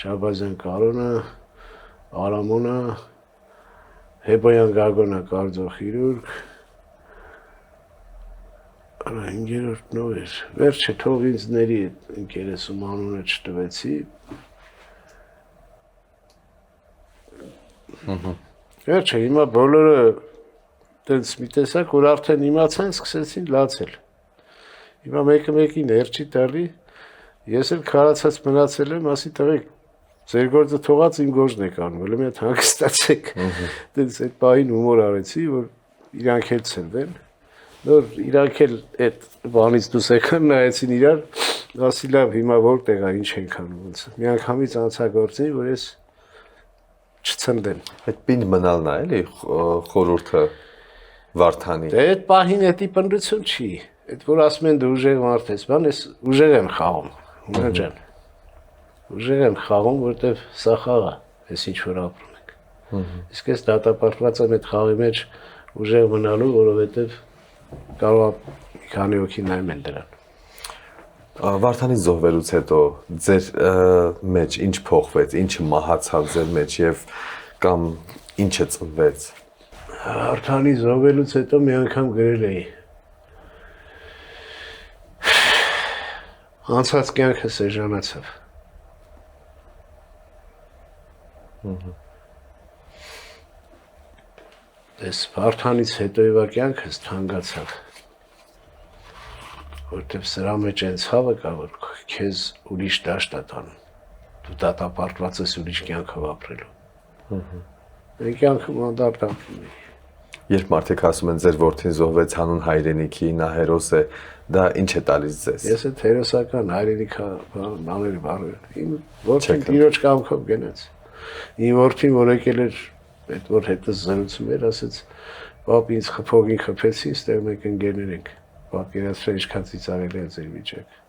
Շաբազյան Կարոնը, Արամոնը, Հեբոյան Գագոնը կարծոխիրուրգ, արա 5-րդ նով էր, վերջը թող ինձ ների ընկերս ում անունը չտվեցի, վերջը հիմա բոլորը տենց մի տեսակ, որ արդեն իմացան, սկսեցին լացել։ Հիմա մեկը մեկի ներչի տալի, ես էլ քարացած մնացել եմ, ասի տղեկ, ձեր գործը թողած իմ գործն եք անում, ելի մի հատ հանգստացեք։ Տենց այդ պահին հումոր արեցի, որ իրանք էլ ցնվեն, նոր իրանք էլ այդ բանից դուրս եկան, նայեցին իրար, ասի լավ, հիմա որտեղ է, ինչ ենք անում ոնց։ Մի անգամից անցա գործին, որ ես չցնդեմ։ Այդ պինդ մնալն է, էլի խորհուրդը Վարդանի։ Դե այդ պահին էդի պնդություն չի։ Այդ որ ասում են դու ուժեղ մարդ ես, բան ես ուժեղ եմ խաղում, Հունա ջան։ Ուժեղ եմ խաղում, որտեվ սա խաղ է, ես ինչ որ ապրում ենք։ Իսկ ես դատապարտված եմ այդ խաղի մեջ ուժեղ մնալու, որովհետև կարող է մի քանի հոգի նայում են դրան։ Վարդանի զոհվելուց հետո ձեր մեջ ինչ փոխվեց, ինչը մահացավ ձեր մեջ եւ կամ ինչը ծնվեց։ Վարդանի զոհվելուց հետո մի անգամ գրել էի։ Անցած կյանքս էժանացավ։ Այս Վարդանից հետո եվա կյանքս թանկացավ, որտեվ սրա մեջ այն ցավը կա, որ քեզ ուրիշ դաշտ է տանում, դու դատապարտված ես ուրիշ կյանքով ապրելու։ Այն կյանքը մանդարտ ապրում է։ Երբ մարդիկ ասում են ձեր որդին զոհվեց հանուն հայրենիքի, նա հերոս է, դա ինչ է տալիս ձեզ։ Ես այդ հերոսական հայրենիքա բաները բարոյ։ Իմ որդին տիրոջ կամքով գնաց։ Իմ որդին, որ եկել էր այդ որ հետս զրուցում էր, ասեց. «Պապ, ինձ խփողին խփեցին, ստեղ մեկ ընկերներ ենք։ Պատկերացրեք ինչքան ծիծաղելի է ձեր վիճակը։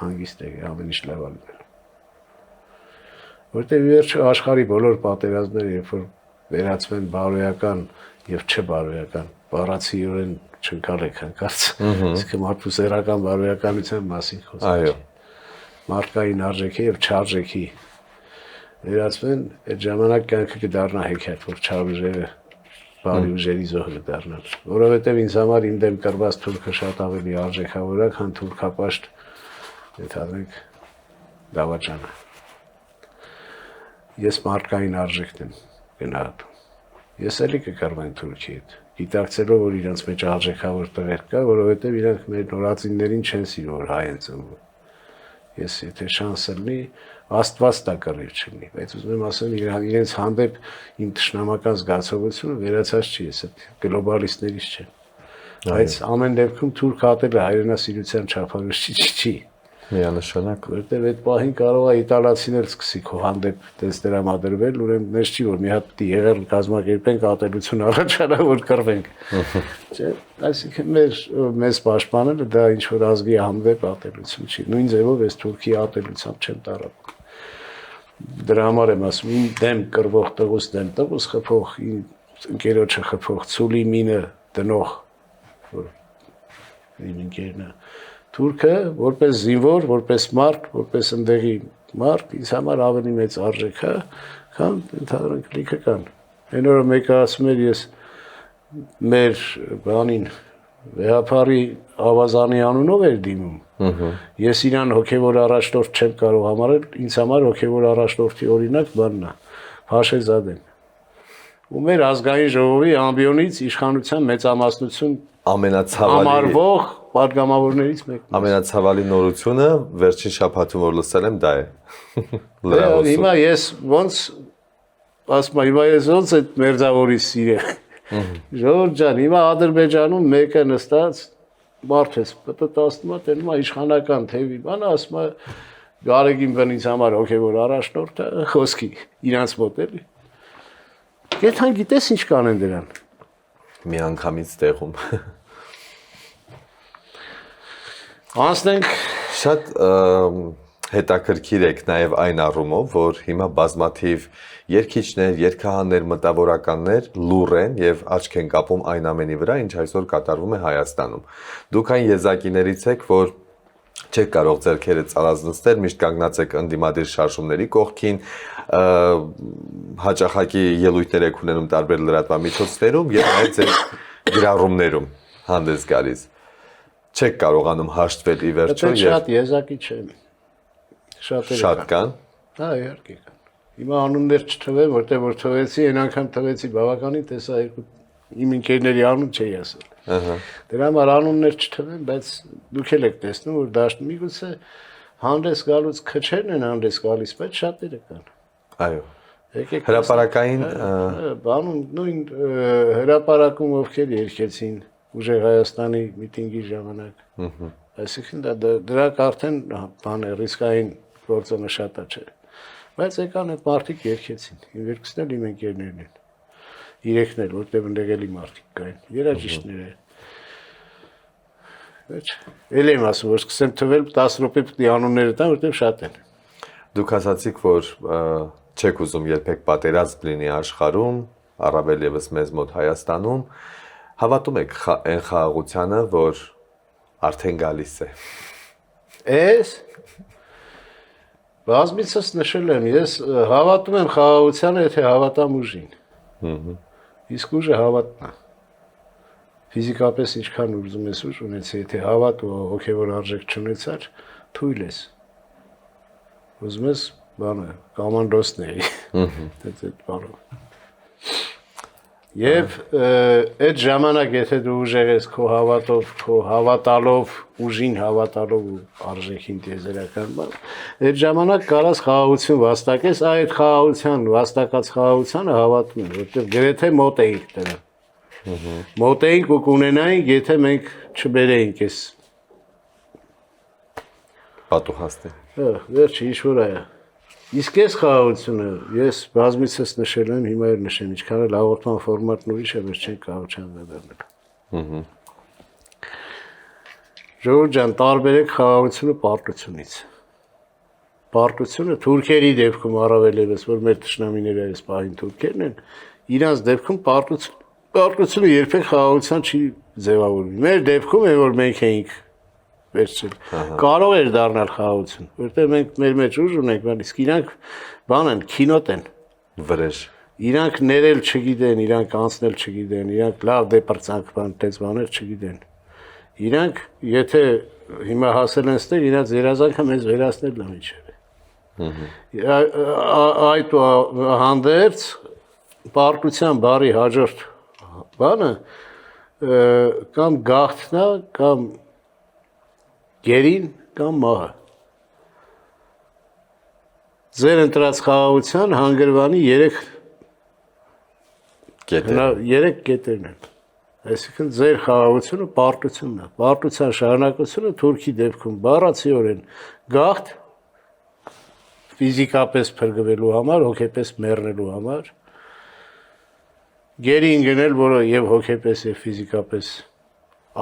Հանգիստ եք, ամեն ինչ լավ է լինելու»։ Որտեղ վերջ աշխարհի բոլոր պատերազմները, երբ որ վերածվեն բարոյական եւ չբարոյական, բառացիորեն չընկալ եք հանկարծ։ Իսկ մարդու սեռական բարոյականության մասին խոսում։ Այո։ Մարդկային արժեքի եւ չարժեքի վերածվեն, այդ ժամանակ կյանքը կդառնա հեքիաթ, որ չար ուժերը բարի ուժերի զոհ կդառնան։ Որովհետեւ ինձ համար իմ դեմ կրված թուրքը շատ ավելի արժեքավոր է, քան թուրքապաշտ ընդհանրենք դավաճանը։ Ես մարդկային արժեքն եմ գնահատում։ Ես էլի կկռվեմ Թուրքի հետ, գիտակցելով, որ իրենց մեջ արժեքավոր տղեր կա, որովհետև իրանք մեր նորածիններին չեն սիրում, որ հայ են ծնվում։ Ես եթե շանսը լինի, Աստված տա կռիվ չլինի, բայց ուզում եմ ասեմ, իրենց հանդեպ իմ թշնամական զգացողությունը վերացած չի, ես այդ գլոբալիստներից չեմ։ Բայց ամեն դեպքում թուրք հատելը հայրենասիրության չափորոշիչ չի։ Միանշանակ։ Որտեւ այդ պահին կարող է իտալացիներ սկսի քո հանդեպ դες դրամադրվել, ուրեմն մեզ չի որ մի հատ պիտի եղել կազմակերպենք ատելություն առաջանա որ կռվենք։ Չէ, այսինքն մեզ պաշտպանելը դա ինչ որ ազգի հանդեպ ատելություն չի։ Նույն ձևով ես Թուրքի ատելությամբ չեմ տարապում։ Դրա համար եմ ասում, իմ դեմ կռվող տղուս դեմ տղուս խփող, իմ ընկերոջը խփող ցուլի մինը դնող որ իմ ընկերն է Թուրքը որպես զինվոր, որպես մարդ, որպես ընդեղի մարդ, ինձ համար ավելի մեծ արժեք է, քան ընդհանրենք լիքը կան։ Այն օրը մեկը ասում էր ես մեր բանին վեհապարի ավազանի անունով էր դիմում։ Ես իրան հոգևոր առաջնորդ չեմ կարող համարել, ինձ համար հոգևոր առաջնորդի օրինակ բանն է, Փաշեզադեն։ Ու մեր ազգային ժողովի ամբիոնից իշխանության մեծամասնություն ամենացավալի պատգամավորներից մեկն է։ Ամենացավալի նորությունը վերջին շաբաթում որ լսել եմ դա է։ Հիմա ես ոնց ասում եմ, հիմա ես ոնց այդ մերձավորի սիրեմ։ Ժողովուրդ ջան, հիմա Ադրբեջանում մեկը նստած մարդ էս պատտասնում է, տենում է իշխանական թևի բանը, ասում է Գարեգին բնից համար հոգևոր առաջնորդը խոսքի իրանց մոտ էլի։ Գետան գիտես ինչ կանեն դրան։ Մի անգամից տեղում։ Անցնենք շատ հետաքրքիր եք նաև այն առումով, որ հիմա բազմաթիվ երգիչներ, երգահաններ, մտավորականներ լուռ են եւ աչք են կապում այն ամենի վրա, ինչ այսօր կատարվում է Հայաստանում։ Դուք այն եզակիներից եք, որ չեք կարող ձեռքերը ծալազնցնել, միշտ կանգնած եք ընդդիմադիր շարժումների կողքին, հաճախակի ելույթներ եք ունենում տարբեր լրատվամիջոցներում եւ այդ ձեր գրառումներում հանդես գալիս։ Չեք կարողանում հաշտվել ի վերջո եւ շատ եզակի չեմ։ Շատ կան։ Հա, իհարկե կան։ Հիմա անուններ չթվեմ, որտեղ որ թվեցի, այն անգամ թվեցի բավականին, տեսա երկու իմ ընկերների անուն չի ասել։ Դրա համար անուններ չթվեմ, բայց դուք էլ եք տեսնում, որ դաշտ միգուցե հանդես գալուց քչերն են հանդես գալիս, բայց շատերը կան։ Այո։ Հրապարակային բանում նույն հրապարակում ովքեր երկեցին ուժեղ Հայաստանի միտինգի ժամանակ։ Այսինքն դրանք արդեն բան է ռիսկային գործոնշատա չէ։ Բայց եկան այդ մարդիկ երկեցին։ Իմ երկուսն էլ իմ ընկերներն են։ Երեքն էլ որտեղ ընդեղելի մարդիկ կային։ Երաժիշտներ են։ Էլ եմ ասում, որ սկսեմ թվել 10 րոպե պիտի անունները տան, որտեղ շատ են։ Դուք ասացիք, որ չեք ուզում երբեք պատերազմ լինի աշխարհում, առավել եւս մեզ մոտ Հայաստանում, հավատում եք այն խաղաղությանը, որ արդեն գալիս է։ Էս բազմիցս նշել եմ, ես հավատում եմ խաղաղությանը, եթե հավատամ ուժին։ Իսկ ուժը հավատն է։ Ֆիզիկապես ինչքան ուզում ես ուժ ունեցի, եթե հավատ ու հոգևոր արժեք չունեցար, թույլ ես։ Ուզում ես բանը կոմանդոսն էի։ Այդ բանը։ Եվ այդ ժամանակ եթե դու ուժեղ ես քո հավատով, քո հավատալով, ուժին հավատալով ու արժեքին տիեզերական բան, այդ ժամանակ կարաս խաղաղություն վաստակես, այդ խաղաղության, վաստակած խաղաղությանը հավատում եմ, որտեղ գրեթե մոտ էինք դրան։ Մոտ էինք ու կունենայինք, եթե մենք չբերեինք այս պատուհաստը։ Վերջը ինչ որ է։ Իսկ այս խաղաղությունը ես բազմիցս նշել եմ, հիմա էլ նշեմ, ինչքան էլ հաղորդման ֆորմատն ուրիշ է, բայց չենք կարող չանդրադառնալ։ Ժողովուրդ ջան, տարբերեք խաղաղությունը պարտությունից։ Պարտությունը թուրքերի դեպքում առավել ևս, որ մեր թշնամիները այս պահին թուրքերն են, իրանց դեպքում պարտությունը երբեք խաղաղության չի ձևավորվում։ Մեր դեպքում է, որ մենք էինք վերցրել։ Կարող էր դառնալ խաղաղություն, որտեղ մենք մեր մեջ ուժ ունենք, իսկ իրանք բան են, կինոտ են։ Վրեժ։ Իրանք ներել չգիտեն, իրանք անցնել չգիտեն, իրանք լավ դեպրծանք բան, տես բաներ չգիտեն։ Իրանք եթե հիմա հասել են ստեղ, իրանք երազանքը մեզ վերացնելն է ինչեւ։ Այդ հանդերձ պարտության բարի հաջորդ բանը կամ գաղթն է, կամ գերին կամ մահը։ Ձեր ընտրած խաղաղության հանգրվանի 3 կետերն են։ Այսինքն ձեր խաղաղությունը պարտությունն է։ Պարտության շարունակությունը Թուրքի դեպքում բառացիորեն գաղթ ֆիզիկապես փրկվելու համար, հոգեպես մեռնելու համար, գերին գնել, որը եւ հոգեպես եւ ֆիզիկապես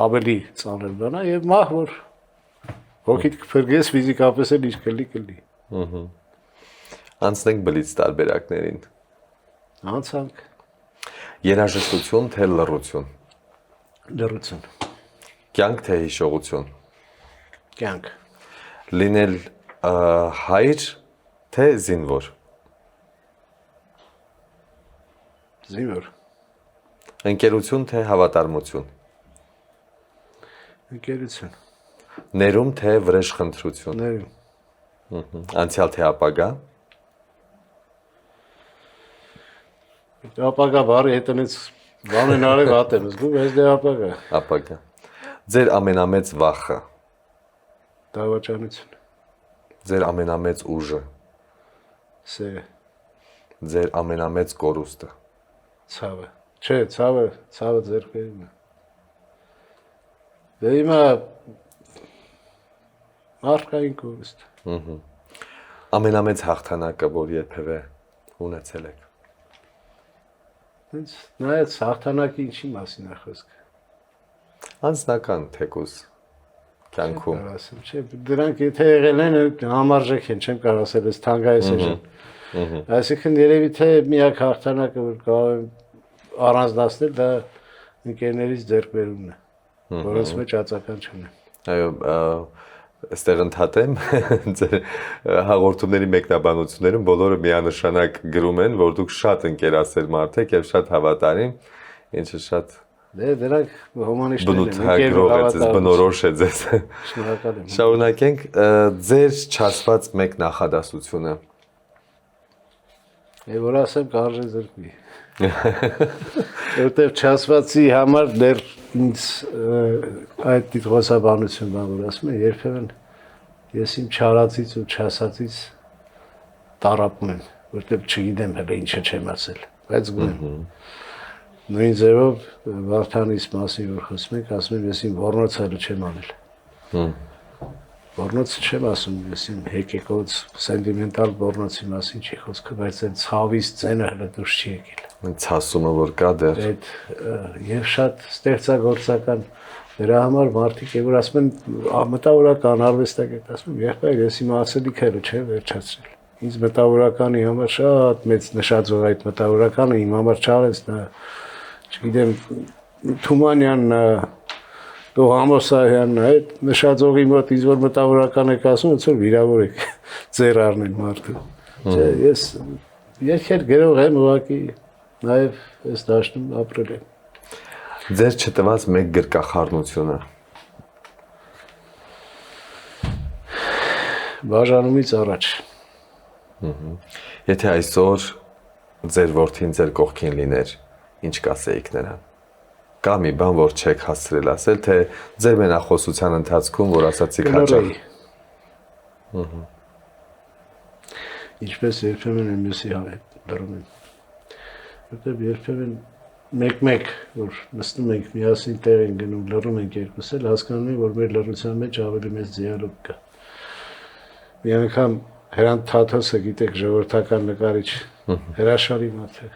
ավելի ծանր բան է, եւ մահ, որ հոգիդ կփրկես ֆիզիկապես էլ ինչ կլի։ Անցնենք բլից տարբերակներին։ Անցանք։ Երաժշտություն թե լռություն։ Լռություն։ Կյանք թե հիշողություն։ Կյանք։ Լինել հայր թե զինվոր։ Զինվոր։ Ընկերություն թե հավատարմություն։ Ընկերություն։ Ներում թե վրեժխնդրություն։ Ներում։ Անցյալ թե ապագա։ Ապագա բարի հետնից բան են արել վատ եմ զգում, այս դե ապագա։ Ապագա։ Ձեր ամենամեծ վախը։ Դավաճանություն։ Ձեր ամենամեծ ուժը։ Սերը։ Ձեր ամենամեծ կորուստը։ Ցավը։ Չէ, ցավը ձեռքերում է։ Դե հիմա Արկային կորուստ։ Ամենամեծ հաղթանակը, որ երբևէ ունեցել եք։ Հենց նայած հաղթանակի ինչի մասին է խոսքը։ Անձնական թեկուզ կյանքում։ Չէ, դրանք եթե եղել են համարժեք են, չեմ կարող ասել, այս թանկայես է շան։ Այսինքն երևի թե միակ հաղթանակը, որ կարող եմ առանձնացնել, դա ընկերներից ձեռքբերումն է, որոնց մեջ ածական չունեն։ Այո, այստեղ ընդհատեմ ձեր հաղորդումների մեկնաբանություններում բոլորը միանշանակ գրում են, որ դուք շատ ընկերասեր մարդ եք եւ շատ հավատարիմ, ինչը շատ Դե դրանք հոմանիշներ են, բնութագրող է ձեզ, բնորոշ է ձեզ։ Շնորհակալ եմ։ Շարունակենք ձեր չասված մեկ նախադասությունը։ Որ ասեմ կարժե զրկվի։ Որտեվ չասվածի համար դեռ ինձ այդ դիտողասաբանություն բան որ ասում են, երբեմն ես իմ չարածից ու չասածից տարապում եմ, որտեվ չգիտեմ հələ ինչը չեմ ասել, բայց գույն։ Նույն ձևով Վարդանիս մասին որ խոսում ենք, ասում եմ ես իմ ոռնոցը հələ չեմ անել։ Ոռնոցը չեմ ասում, ես իմ հեկեկոց սենտիմենտալ ոռնոցի մասին չի խոսքը, բայց այն ցավից ծենը հələ դուրս չի եկել։ Ցասումը որ կա դեռ։ Այդ եւ շատ ստեղծագործական դրա համար մարդիկ է որ ասում են մտավորական արվեստագետ ասում են եղբայր ես իմ ասելիքը չեմ վերջացրել։ Ինձ մտավորականի համար շատ մեծ նշաձող այդ մտավորականը իմ համար չարեց նա չգիտեմ Թումանյանն Դու Համոսարյանն այդ նշաձողի մոտ ինձ որ մտավորական եք ասում, ոնց որ վիրավոր եք ձեր առնել մարդու։ Չէ, ես երկեր գրող եմ, ուղղակի նաև այս դաշտում ապրել եմ։ Ձեր չտված մեկ գրկախառնությունը։ Բաժանումից առաջ։ Եթե այսօր ձեր որդին ձեր կողքին լիներ, ինչ կասեիք նրան։ Կա մի բան, որ չեք հասցրել ասել, թե ձեր մենախոսության ընթացքում, որ ասացիք հաճախ։ Ինչպես երբեմն եմ մյուսի հետ լռում եմ։ Որտեղ երբեմն մեկ-մեկ, որ նստում ենք միասին տեղ են գնում, լռում ենք երկուս էլ, հասկանում ենք, որ մեր լռության մեջ ավելի մեծ դիալոգ կա։ Մի անգամ Հրանտ Թաթոսը, գիտեք, ժողովրդական նկարիչ, հրաշալի մարդ է։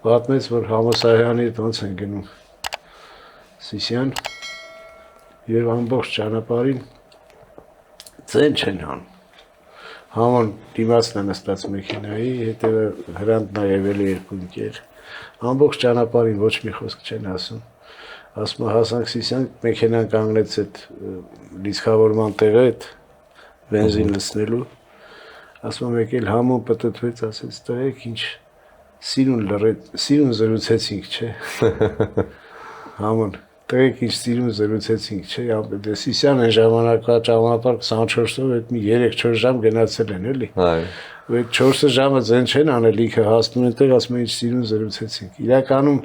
Պատմեց, որ Համոսայանի հետ ոնց են գնում Սիսիան եւ ամբողջ ճանապարհին ծեն չեն անում։ Համոն դիմացն է նստած մեքենայի, հետևը Հրանտն նաև էլի երկու ընկեր։ Ամբողջ ճանապարհին ոչ մի խոսք չեն ասում։ Ասում է հասանք Սիսիան, մեքենան կանգնեց այդ լիցքավորման տեղը, այդ բենզին լցնելու։ Ասում եմ եկել համոն պտտվեց, ասեց տղեկ ինչ սիրուն զրուցեցինք, չէ։ Համոն տղեկ ինչ սիրուն զրուցեցինք, չէ։ Սիսիան այն ժամանակվա ճանապարհ 24-ով այդ մի 3-4 ժամ գնացել են, էլի։ Այո։ Ու այդ 4 ժամը ձեն չեն անել, ինքը հասնում են տեղ, ասում են ինչ սիրուն զրուցեցինք։ Իրականում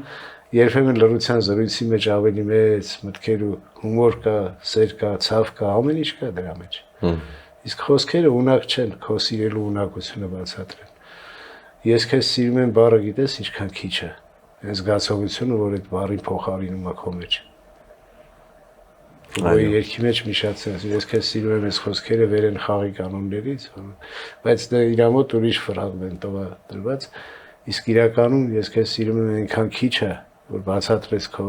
երբեմն լռության զրույցի մեջ ավելի մեծ մտքեր ու հումոր կա, սեր կա, ցավ կա, ամեն ինչ կա դրա մեջ։ Իսկ խոսքերը ունակ չեն, քո սիրելու ունակությունը բացատրեն։ Ես քեզ սիրում եմ բառը գիտես ինչքան քիչ է։ Այն զգացողությունը, որ այդ բառին փոխարինում է քո մեջ։ Ոյ երկի մեջ մի շատ sense, ես քեզ սիրում եմ, այս խոսքերը վեր են խաղի կանոններից, բայց դա իր մոտ ուրիշ ֆրագմենտով է դրված, իսկ իրականում ես քեզ սիրում եմ այնքան քիչ է, որ բացատրես քո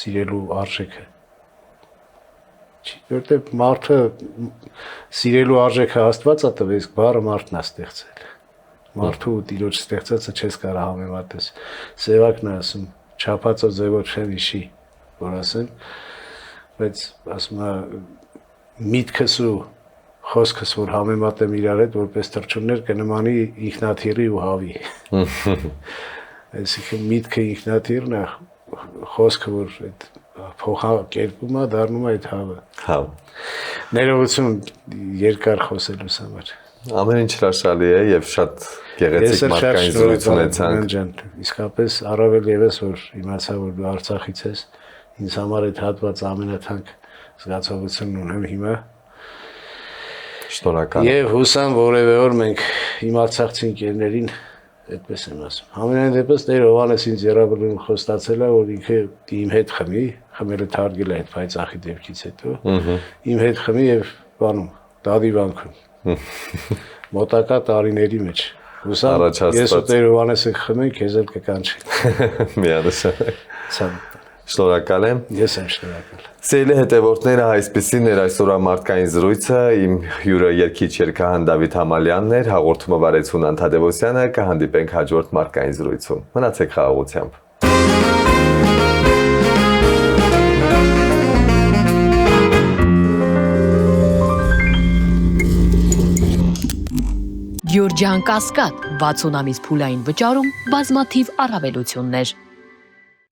սիրելու արժեքը։ Որտեղ մարդը սիրելու արժեքը Աստված է տվել, իսկ բառը մարդն է ստեղծել։ Մարդու ու Տիրոջ ստեղծածը չես կարող համեմատես։ Սևակն է ասում, չափածո ձևով չեմ իշի, որ ասեմ, բայց ասում է միտքս ու խոսքս, որ համեմատեմ իրար հետ, որպես թռչուններ կնմանի ինքնաթիռի ու հավի։ Այսինքն միտքը ինքնաթիռն է, խոսքը, որ այդ փոխակերպում է, դառնում է այդ հավը։ Հա։ Ներողություն երկար խոսելուս համար։ Ամեն ինչ հրաշալի է եւ շատ գեղեցիկ մարդկային զրույց ունեցանք։ Իսկապես առավել եւս որ իմացա որ դու Արցախից ես, ինձ համար այդ հատվածը ամենաթանկ զգացողությունն ունեմ հիմա։ Շնորհակալ։ Եվ հուսամ որևէ օր մենք իմ արցախցի ընկերներին այդպես եմ ասում։ Համենայն դեպս Տեր Հովհաննես ինձ երաբրում խոստացել է որ ինքը իմ հետ խմի, խմելը թարգել է այդ փայծախի դեպքից հետո։ Իմ հետ խմի եւ բանում, դադիվանքում։ Մոտակա տարիների մեջ։ Հուսամ ես ու Տեր Հովհաննեսը կխմենք, քեզ էլ կկանչի։ Միանշանակ։ Շնորհակալ եմ։ Ես եմ շնորհակալ։ Սիրելի հետևորդները, այսպեսին էր այսօրվա մարդկային զրույցը, իմ հյուրը երգիչ երգահան Դավիթ Համալյանն էր, հաղորդումը վարեց Հունան Թադևոսյանը, կհանդիպենք հաջորդ մարդկային զրույցում։ Մնացեք խաղաղությամբ։ Գյուրջան Կասկադ 60 ամիս փուլային վճարում բազմաթիվ առավելություններ։